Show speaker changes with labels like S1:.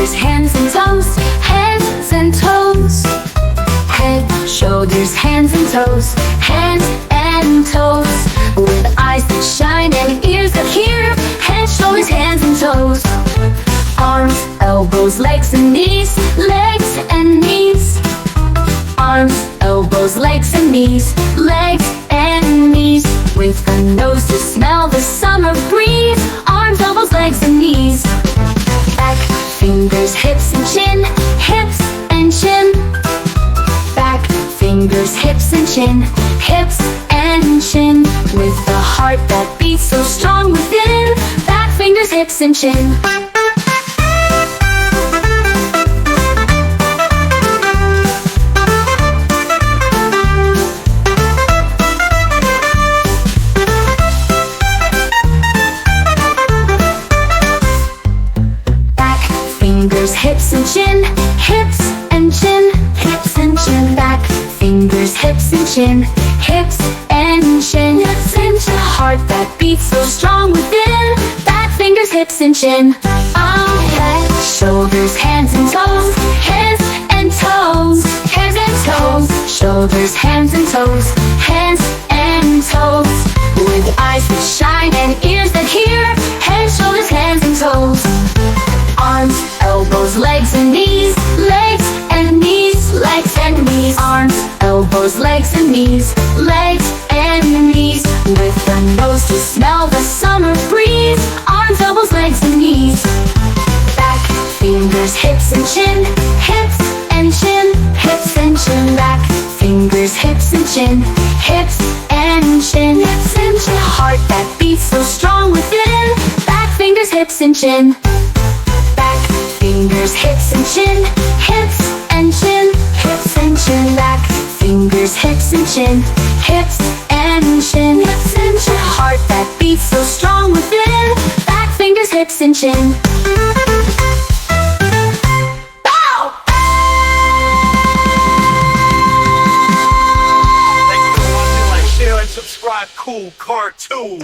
S1: shoulders, hands and toes, hands and toes. Head, shoulders, hands and toes, hands and toes. With eyes that shine and ears that hear, head, shoulders, hands and toes. Arms, elbows, legs and knees, legs and knees. Arms, elbows, legs and knees, legs and knees. With a nose to smell the summer breeze, arms, elbows, legs and knees. Back, fingers, hips and chin, hips and chin. Back, fingers, hips and chin, hips and chin. With a heart that beats so strong within, back, fingers, hips and chin. Fingers, hips and chin, hips and chin, hips and chin. Back, fingers, hips and chin, hips and chin, hips and chin. Heart that beats so strong within, back, fingers, hips and chin. Head, shoulders, hands and toes, hands and toes, hands and toes. Shoulders, hands and toes, hands and toes. With eyes that shine and ears that hear, head, shoulders, hands and toes. Arms, elbows, legs and knees, legs and knees, legs and knees. Arms, elbows, legs and knees, legs and knees. With a nose to smell the summer breeze, arms, elbows, legs and knees. Back, fingers, hips and chin, hips and chin, hips and chin. Back, fingers, hips and chin, hips and chin, hips and chin. Heart that beats so strong within, back, fingers, hips and chin. Fingers, hips and chin, hips and chin, hips and chin. Back, fingers, hips and chin, hips and chin, hips and chin. Heart that beats so strong within, back, fingers, hips and chin. Bow!
S2: Thank you for watching. Like, share, and subscribe. Cool cartoon.